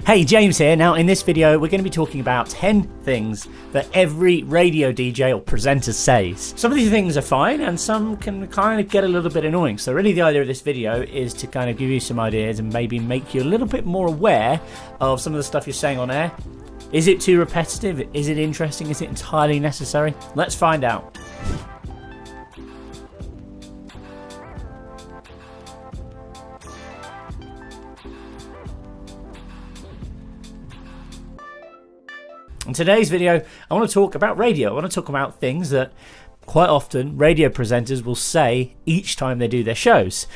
Hey, James here. Now in this video we're going to be talking about 10 things that every radio DJ or presenter says. Some of these things are fine and some can kind of get a little bit annoying. So really the idea of this video is to kind of give you some ideas and maybe make you a little bit more aware of some of the stuff you're saying on air. Is it too repetitive? Is it interesting? Is it entirely necessary? Let's find out. In today's video, I want to talk about radio. I want to talk about things that quite often radio presenters will say each time they do their shows.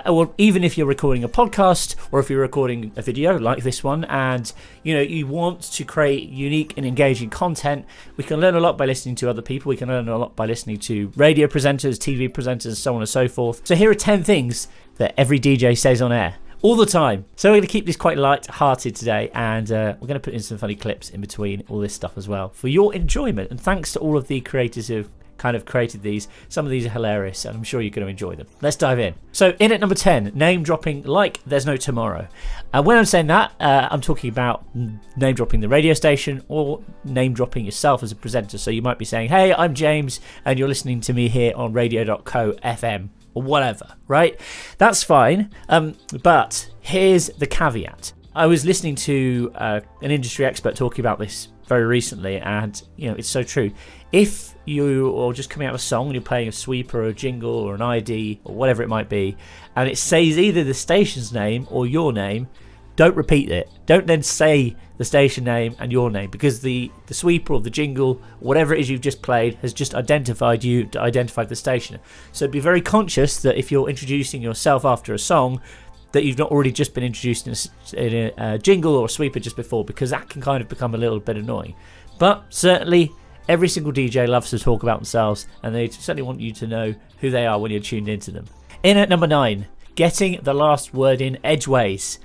Or even if you're recording a podcast or if you're recording a video like this one and you want to create unique and engaging content, we can learn a lot by listening to other people. We can learn a lot by listening to radio presenters, TV presenters, so on and so forth. So here are 10 things that every DJ says on air. All the time. So we're going to keep this quite light-hearted today, and we're going to put in some funny clips in between all this stuff as well for your enjoyment. And thanks to all of the creators who've kind of created these. Some of these are hilarious, and I'm sure you're going to enjoy them. Let's dive in. So in at number 10, name dropping like there's no tomorrow. When I'm saying that, I'm talking about name dropping the radio station or name dropping yourself as a presenter. So you might be saying, hey, I'm James, and you're listening to me here on radio.co FM. Or whatever, right? That's fine. But here's the caveat. I was listening to an industry expert talking about this very recently, and it's so true. If you are just coming out of a song and you're playing a sweeper or a jingle or an ID or whatever it might be, and it says either the station's name or your name, don't repeat it. Don't then say the station name and your name, because the sweeper or the jingle, whatever it is you've just played, has just identified you to identify the station. So be very conscious that if you're introducing yourself after a song, that you've not already just been introduced in a jingle or a sweeper just before, because that can kind of become a little bit annoying. But certainly every single DJ loves to talk about themselves, and they certainly want you to know who they are when you're tuned into them. In at number 9, getting the last word in edgeways.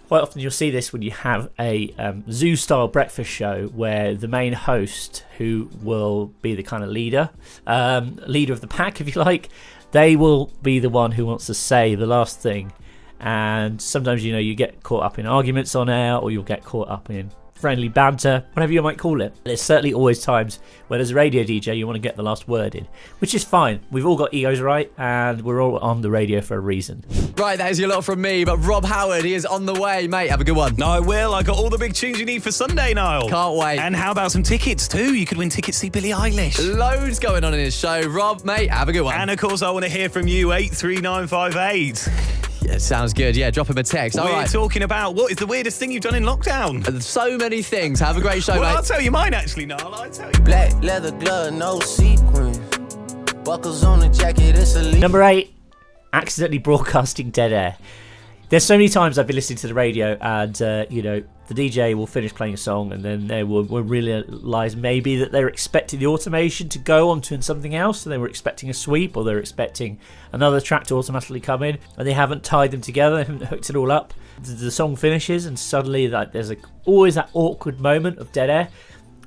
Quite often you'll see this when you have a zoo-style breakfast show where the main host, who will be the kind of leader of the pack, if you like, they will be the one who wants to say the last thing. And sometimes, you get caught up in arguments on air, or you'll get caught up in friendly banter, whatever you might call it. There's certainly always times when as a radio DJ you want to get the last word in, which is fine. We've all got egos, right? And we're all on the radio for a reason. Right, that is your lot from me, but Rob Howard, he is on the way. Mate, have a good one. No, I will. I got all the big tunes you need for Sunday, Niall. Can't wait. And how about some tickets too? You could win tickets to see Billie Eilish. Loads going on in his show. Rob, mate, have a good one. And of course, I want to hear from you, 83958. Yeah, sounds good. Yeah, drop him a text. We're talking about what is the weirdest thing you've done in lockdown? So many things. Have a great show, well, mate. I'll tell you mine, actually, Niall. I'll tell you. Black leather glove, no sequins. Buckles on the jacket, it's a leak. Number 8, accidentally broadcasting dead air. There's so many times I've been listening to the radio and, the DJ will finish playing a song and then they will realise maybe that they're expecting the automation to go on to something else. So they were expecting a sweep, or they're expecting another track to automatically come in, and they haven't tied them together, they haven't hooked it all up. The song finishes and suddenly there's always that awkward moment of dead air.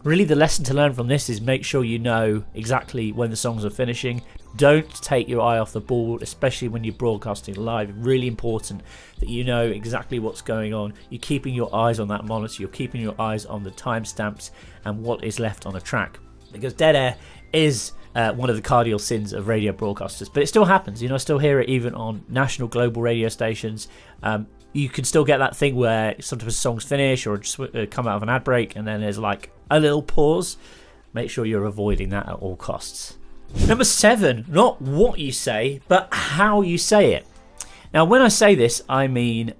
Really, the lesson to learn from this is make sure you know exactly when the songs are finishing. Don't take your eye off the ball, especially when you're broadcasting live. Really important that you know exactly what's going on. You're keeping your eyes on that monitor. You're keeping your eyes on the timestamps and what is left on a track. Because dead air is one of the cardinal sins of radio broadcasters. But it still happens. I still hear it even on national, global radio stations. You can still get that thing where sometimes songs finish or just come out of an ad break and then there's like a little pause. Make sure you're avoiding that at all costs. Number 7, not what you say, but how you say it. Now, when I say this, I mean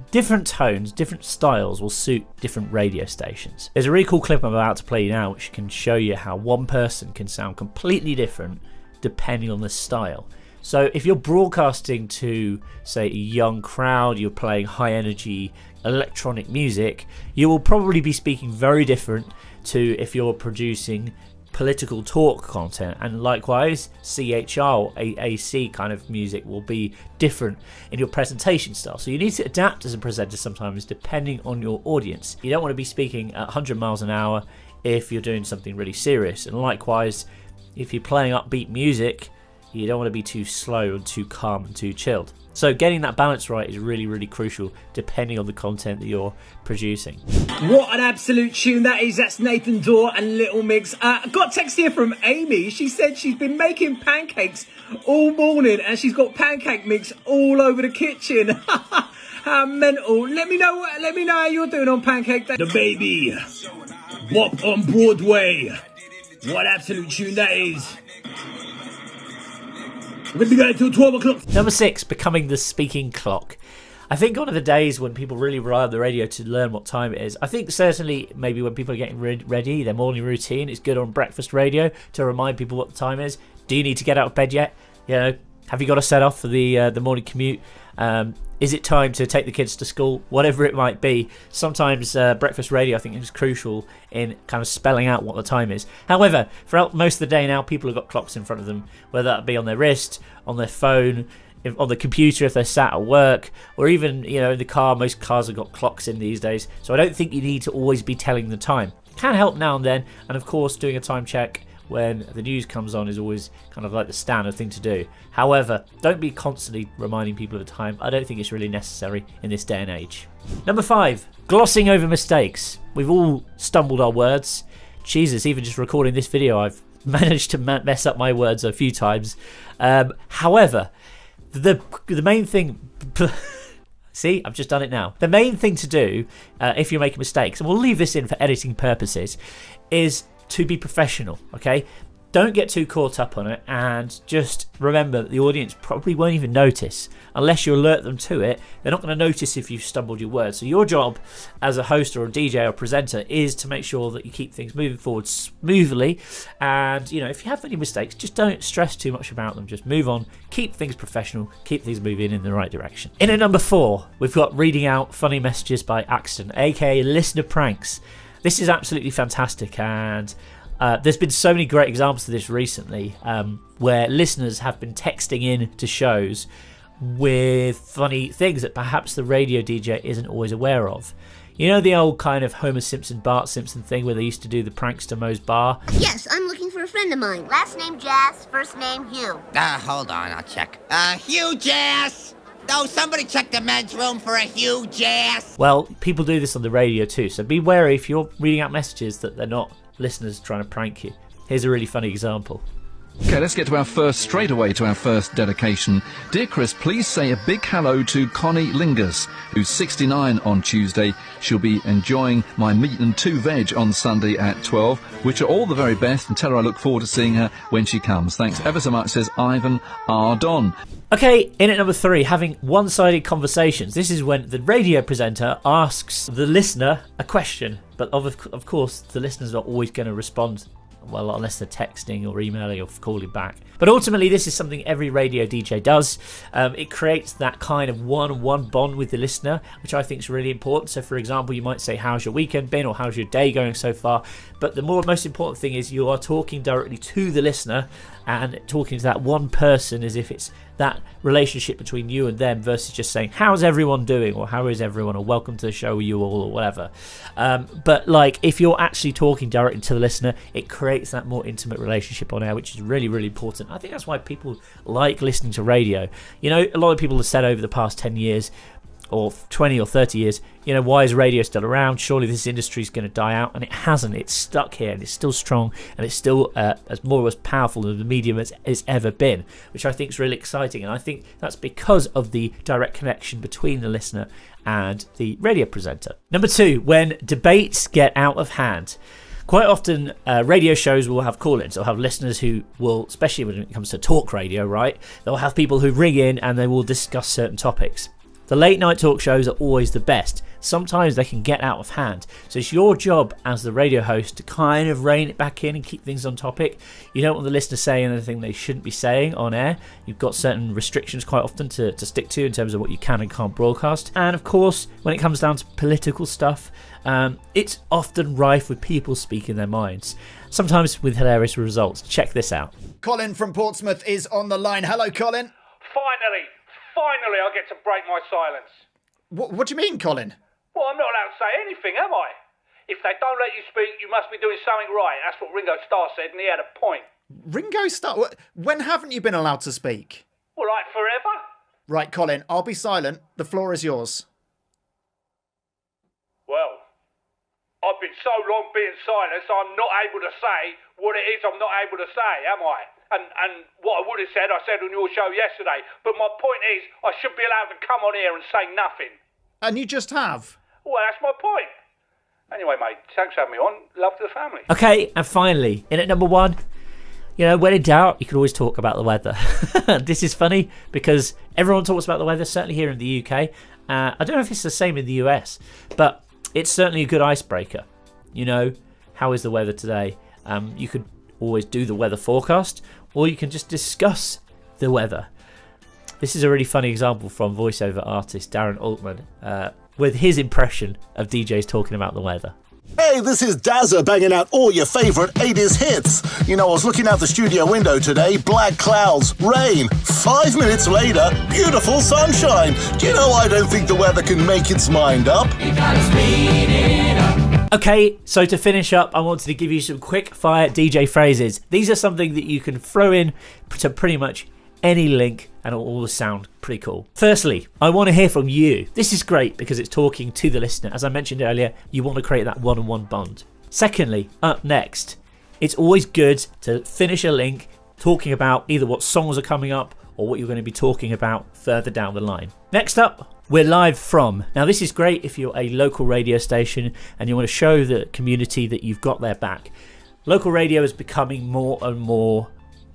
different tones, different styles will suit different radio stations. There's a really cool clip I'm about to play now which can show you how one person can sound completely different depending on the style. So if you're broadcasting to, say, a young crowd, you're playing high energy electronic music, you will probably be speaking very different to if you're producing political talk content, and likewise CHR or AAC kind of music will be different in your presentation style. So you need to adapt as a presenter sometimes depending on your audience. You don't want to be speaking at 100 miles an hour if you're doing something really serious, and likewise if you're playing upbeat music, you don't want to be too slow and too calm and too chilled. So getting that balance right is really, really crucial depending on the content that you're producing. What an absolute tune that is. That's Nathan Dorr and Little Mix. I got text here from Amy. She said she's been making pancakes all morning and she's got pancake mix all over the kitchen. How mental. Let me know how you're doing on Pancake Day. The Baby. WAP on Broadway. What absolute tune that is. We're going to be going till 12 o'clock. Number 6, becoming the speaking clock. I think one of the days when people really rely on the radio to learn what time it is, I think certainly maybe when people are getting ready, their morning routine, it's good on breakfast radio to remind people what the time is. Do you need to get out of bed yet? You know, have you got to set off for the morning commute? Is it time to take the kids to school? Whatever it might be. Sometimes breakfast radio, I think, is crucial in kind of spelling out what the time is. However, throughout most of the day now, people have got clocks in front of them, whether that be on their wrist, on their phone, on the computer if they're sat at work, or even, you know, in the car. Most cars have got clocks in these days. So I don't think you need to always be telling the time. It can help now and then, and of course doing a time check when the news comes on is always kind of like the standard thing to do. However, don't be constantly reminding people of the time. I don't think it's really necessary in this day and age. Number 5, glossing over mistakes. We've all stumbled our words. Jesus, even just recording this video, I've managed to mess up my words a few times. However, the main thing... See, I've just done it now. The main thing to do if you're making mistakes, and we'll leave this in for editing purposes, is to be professional, okay? Don't get too caught up on it, and just remember that the audience probably won't even notice unless you alert them to it. They're not going to notice if you've stumbled your words. So your job as a host or a DJ or presenter is to make sure that you keep things moving forward smoothly. And, you know, if you have any mistakes, just don't stress too much about them. Just move on, keep things professional, keep things moving in the right direction. In at number 4, we've got reading out funny messages by accident, aka listener pranks. This is absolutely fantastic, and there's been so many great examples of this recently, where listeners have been texting in to shows with funny things that perhaps the radio DJ isn't always aware of. You know the old kind of Homer Simpson, Bart Simpson thing where they used to do the pranks to Moe's bar? Yes, I'm looking for a friend of mine. Last name Jazz, first name Hugh. Hold on, I'll check. Hugh Jazz! No, somebody check the men's room for a Hugh Jazz! Well, people do this on the radio too, so be wary if you're reading out messages that they're not listeners trying to prank you. Here's a really funny example. Okay, let's get to our first dedication. Dear Chris, please say a big hello to Connie Lingus, who's 69 on Tuesday. She'll be enjoying my meat and 2 veg on Sunday at 12, which are all the very best, and tell her I look forward to seeing her when she comes. Thanks ever so much, says Ivan R. Don. Okay, in at number 3, having one-sided conversations. This is when the radio presenter asks the listener a question, but of course the listener's not always going to respond, well, unless they're texting or emailing or calling back. But ultimately, this is something every radio DJ does. It creates that kind of one-on-one bond with the listener, which I think is really important. So, for example, you might say, how's your weekend been, or how's your day going so far? But the most important thing is you are talking directly to the listener and talking to that one person as if it's that relationship between you and them, versus just saying, how's everyone doing, or how is everyone, or welcome to the show, you all, or whatever. But like, if you're actually talking directly to the listener, it creates that more intimate relationship on air, which is really, really important. I think that's why people like listening to radio. You know, a lot of people have said over the past 10 years or 20 or 30 years, you know, why is radio still around? Surely this industry is going to die out, and it hasn't. It's stuck here, and it's still strong, and it's still as powerful as the medium as it's ever been, which I think is really exciting. And I think that's because of the direct connection between the listener and the radio presenter. Number 2, when debates get out of hand. Quite often, radio shows will have call-ins. They'll have listeners who will, especially when it comes to talk radio, right? They'll have people who ring in and they will discuss certain topics. The late night talk shows are always the best. Sometimes they can get out of hand. So it's your job as the radio host to kind of rein it back in and keep things on topic. You don't want the listener saying anything they shouldn't be saying on air. You've got certain restrictions quite often to stick to in terms of what you can and can't broadcast. And of course, when it comes down to political stuff, it's often rife with people speaking their minds, sometimes with hilarious results. Check this out. Colin from Portsmouth is on the line. Hello, Colin. Finally, I get to break my silence. What do you mean, Colin? Well, I'm not allowed to say anything, am I? If they don't let you speak, you must be doing something right. That's what Ringo Starr said, and he had a point. Ringo Starr? When haven't you been allowed to speak? Well, like forever? Right, Colin, I'll be silent. The floor is yours. Well, I've been so long being silent, so I'm not able to say what it is I'm not able to say, am I? And what I would have said, I said on your show yesterday. But my point is, I should be allowed to come on here and say nothing. And you just have. Well, that's my point. Anyway, mate, thanks for having me on. Love to the family. Okay, and finally, in at number 1, you know, when in doubt, you can always talk about the weather. This is funny because everyone talks about the weather, certainly here in the UK. I don't know if it's the same in the US, but it's certainly a good icebreaker. You know, how is the weather today? You could always do the weather forecast, or you can just discuss the weather. This is a really funny example from voiceover artist Darren Altman with his impression of DJs talking about the weather. Hey, this is Dazza banging out all your favourite 80s hits. You know, I was looking out the studio window today, black clouds, rain. 5 minutes later, beautiful sunshine. Do you know I don't think the weather can make its mind up? You gotta speed it up. Okay, so to finish up, I wanted to give you some quick fire DJ phrases. These are something that you can throw in to pretty much any link and it'll all sound pretty cool. Firstly, I want to hear from you. This is great because it's talking to the listener. As I mentioned earlier, you want to create that one-on-one bond. Secondly, up next, it's always good to finish a link talking about either what songs are coming up or what you're going to be talking about further down the line. Next up, we're live from. Now this is great if you're a local radio station and you want to show the community that you've got their back. Local radio is becoming more and more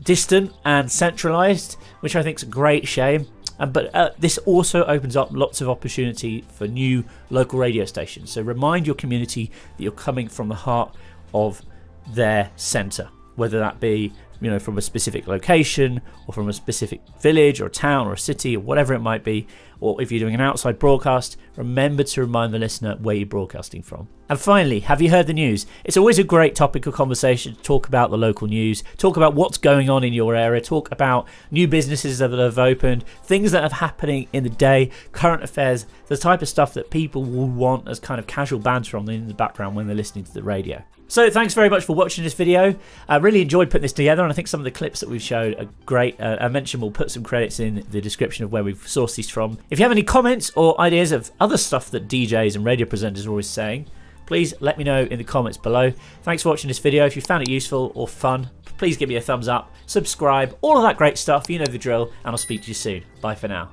distant and centralised, which I think is a great shame. But this also opens up lots of opportunity for new local radio stations. So remind your community that you're coming from the heart of their centre, whether that be, you know, from a specific location or from a specific village or town or a city or whatever it might be. Or if you're doing an outside broadcast, remember to remind the listener where you're broadcasting from. And finally, have you heard the news? It's always a great topic of conversation to talk about the local news, talk about what's going on in your area, talk about new businesses that have opened, things that are happening in the day, current affairs, the type of stuff that people will want as kind of casual banter on in the background when they're listening to the radio. So thanks very much for watching this video. I really enjoyed putting this together, and I think some of the clips that we've showed are great. I mentioned we'll put some credits in the description of where we've sourced these from. If you have any comments or ideas of other stuff that DJs and radio presenters are always saying, please let me know in the comments below. Thanks for watching this video. If you found it useful or fun, please give me a thumbs up, subscribe, all of that great stuff. You know the drill, and I'll speak to you soon. Bye for now.